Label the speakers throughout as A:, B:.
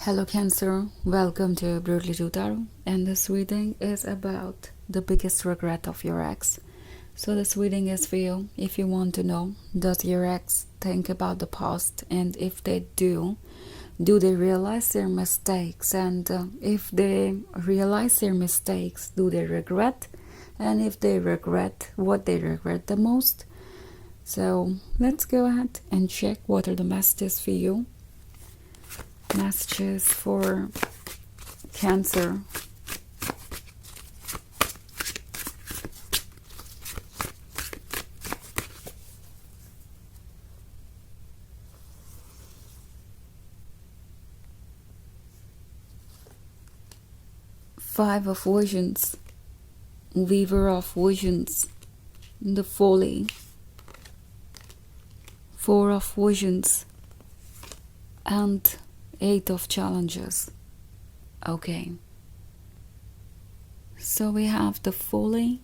A: Hello Cancer, welcome to Brutally True Tarot, and this reading is about the biggest regret of your ex. So this reading is for you if you want to know, does your ex think about the past, and if they do they realize their mistakes, and if they realize their mistakes, do they regret, and if they regret, what they regret the most? So let's go ahead and check what are the messages for you. Messages for Cancer. Five of Visions, Weaver of Visions, the Folly, Four of Visions, and Eight of Challenges. Okay. So we have the Folly.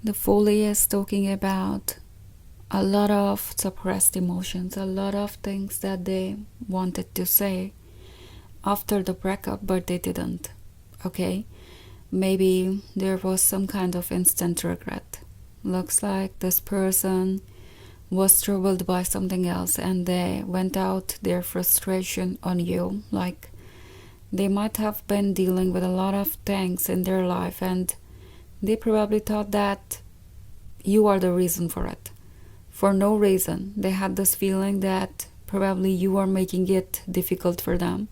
A: The Folly is talking about a lot of suppressed emotions, a lot of things that they wanted to say after the breakup, but they didn't. Okay. Maybe there was some kind of instant regret. Looks like this person was troubled by something else and they went out their frustration on you. Like they might have been dealing with a lot of things in their life and they probably thought that you are the reason for it. For no reason. They had this feeling that probably you are making it difficult for them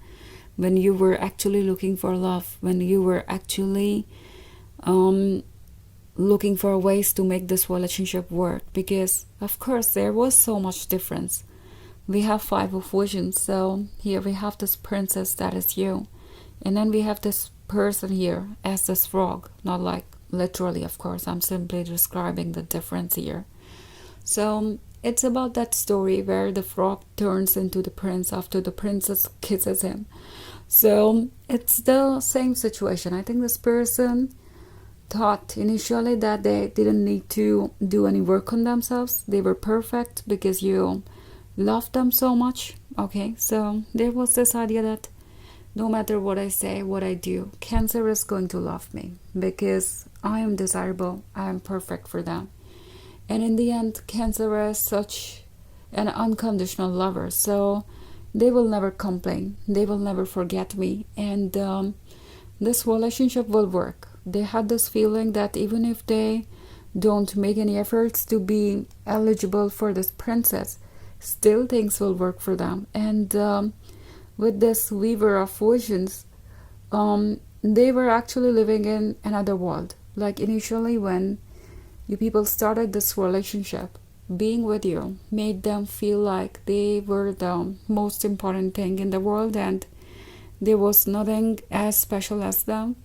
A: when you were actually looking for love, when you were actually looking for ways to make this relationship work, because of course there was so much difference. We have Five of Visions, so here we have this princess that is you, and then we have this person here as this frog, not like literally, of course, I'm simply describing the difference here. So it's about that story where the frog turns into the prince after the princess kisses him. So it's the same situation. I think this person thought initially that they didn't need to do any work on themselves. They were perfect because you loved them so much. Okay, so there was this idea that no matter what I say, what I do, Cancer is going to love me because I am desirable, I am perfect for them. And in the end, Cancer is such an unconditional lover, so they will never complain, they will never forget me, and this relationship will work. They had this feeling that even if they don't make any efforts to be eligible for this princess, still things will work for them. And with this Weaver of Visions, they were actually living in another world. Like initially when you people started this relationship, being with you made them feel like they were the most important thing in the world and there was nothing as special as them.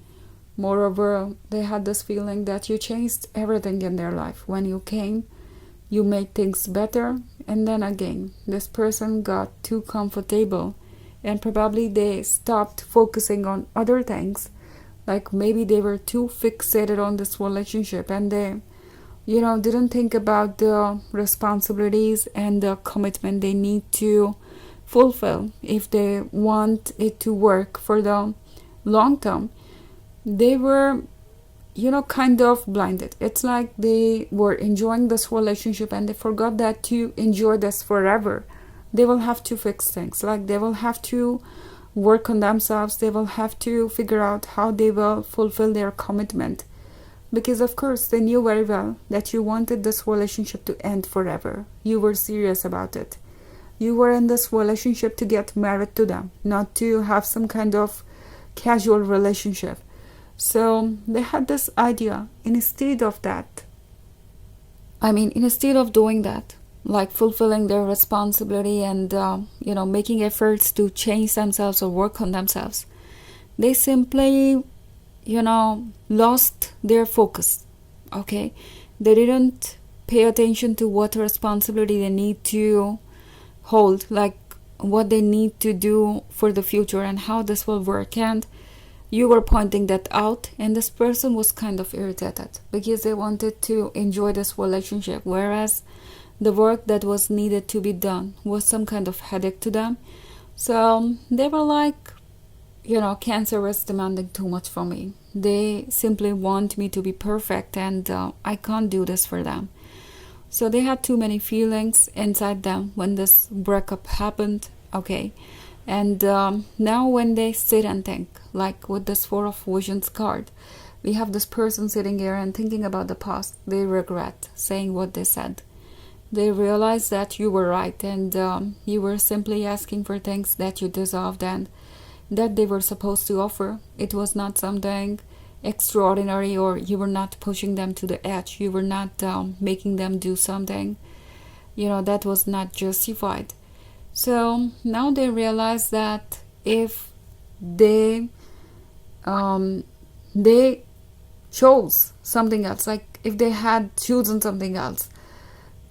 A: Moreover, they had this feeling that you changed everything in their life. When you came, you made things better, and then again, this person got too comfortable and probably they stopped focusing on other things. Like maybe they were too fixated on this relationship and they, didn't think about the responsibilities and the commitment they need to fulfill if they want it to work for the long term. They were, kind of blinded. It's like they were enjoying this relationship and they forgot that to enjoy this forever, they will have to fix things. Like they will have to work on themselves. They will have to figure out how they will fulfill their commitment. Because of course they knew very well that you wanted this relationship to end forever. You were serious about it. You were in this relationship to get married to them, not to have some kind of casual relationship. So they had this idea, instead of doing that, like fulfilling their responsibility and, making efforts to change themselves or work on themselves, they simply, lost their focus. Okay. They didn't pay attention to what responsibility they need to hold, like what they need to do for the future and how this will work. And you were pointing that out, and this person was kind of irritated because they wanted to enjoy this relationship, whereas the work that was needed to be done was some kind of headache to them. So they were like, Cancer is demanding too much from me. They simply want me to be perfect, and I can't do this for them. So they had too many feelings inside them when this breakup happened, okay? And now when they sit and think, like with this Four of Visions card, we have this person sitting here and thinking about the past. They regret saying what they said. They realize that you were right, and you were simply asking for things that you deserved and that they were supposed to offer. It was not something extraordinary, or you were not pushing them to the edge. You were not making them do something, that was not justified. So now they realize that if they chose something else, like if they had chosen something else,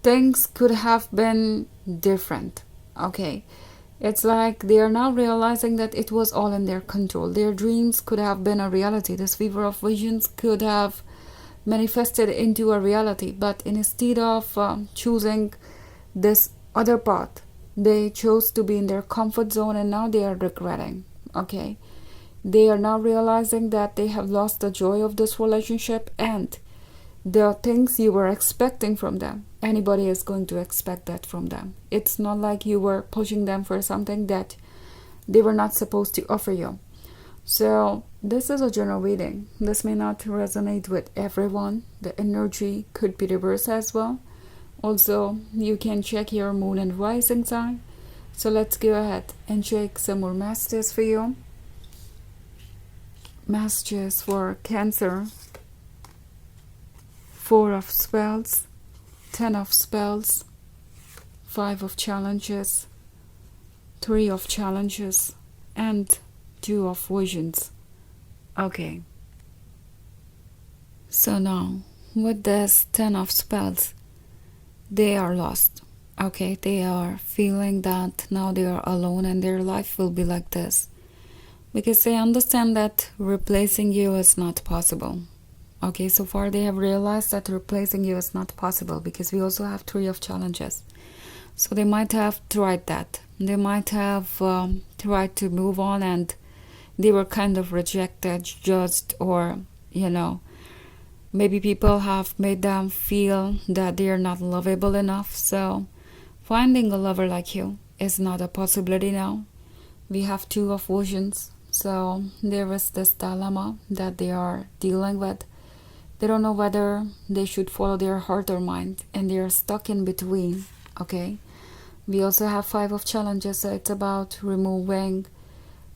A: things could have been different, okay? It's like they are now realizing that it was all in their control. Their dreams could have been a reality. This Weaver of Visions could have manifested into a reality. But instead of choosing this other path, they chose to be in their comfort zone, and now they are regretting. Okay? They are now realizing that they have lost the joy of this relationship, and the things you were expecting from them, anybody is going to expect that from them. It's not like you were pushing them for something that they were not supposed to offer you. So this is a general reading. This may not resonate with everyone. The energy could be reversed as well. Also, you can check your moon and rising sign. So let's go ahead and check some more messages for you. Messages for Cancer. 4 of Spells, 10 of Spells, 5 of Challenges, 3 of Challenges, and 2 of Visions. Okay. So now, with this 10 of Spells, they are lost. Okay, they are feeling that now they are alone and their life will be like this. Because they understand that replacing you is not possible. Okay, so far they have realized that replacing you is not possible, because we also have 3 of Challenges. So they might have tried that. They might have tried to move on, and they were kind of rejected, judged, or, maybe people have made them feel that they are not lovable enough. So finding a lover like you is not a possibility now. We have 2 of Visions. So there is this dilemma that they are dealing with. They don't know whether they should follow their heart or mind, and they are stuck in between, okay? We also have 5 of Challenges, so it's about removing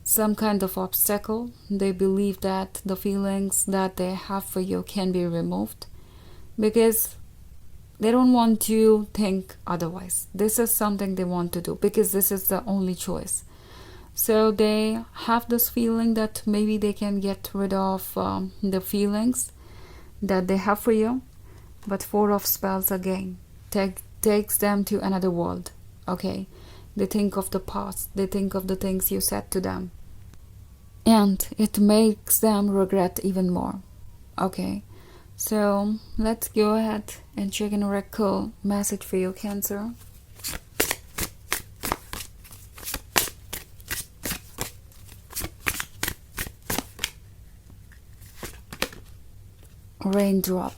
A: some kind of obstacle. They believe that the feelings that they have for you can be removed, because they don't want to think otherwise. This is something they want to do, because this is the only choice. So they have this feeling that maybe they can get rid of the feelings that they have for you. But 4 of Spells again takes them to another world. Okay, they think of the past, they think of the things you said to them, and it makes them regret even more. Okay, so let's go ahead and check an oracle message for you, Cancer. Raindrop,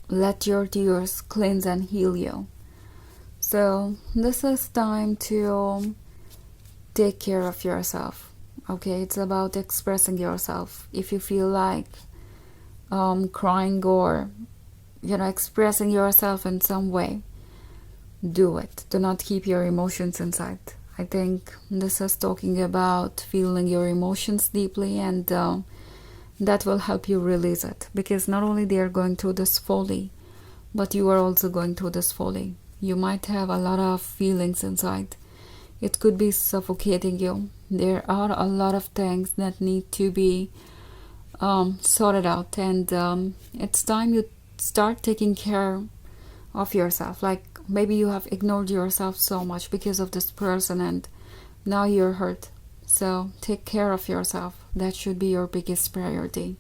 A: let your tears cleanse and heal you. So this is time to take care of yourself. Okay, it's about expressing yourself. If you feel like crying or expressing yourself in some way, do it. Do not keep your emotions inside. I think this is talking about feeling your emotions deeply, and that will help you release it, because not only they are going through this folly, but you are also going through this folly. You might have a lot of feelings inside. It could be suffocating you. There are a lot of things that need to be sorted out, and it's time you start taking care of yourself. Like maybe you have ignored yourself so much because of this person, and now you're hurt. So take care of yourself. That should be your biggest priority.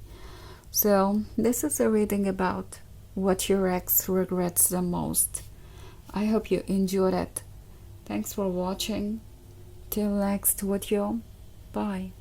A: So this is a reading about what your ex regrets the most. I hope you enjoyed it. Thanks for watching. Till next video. Bye.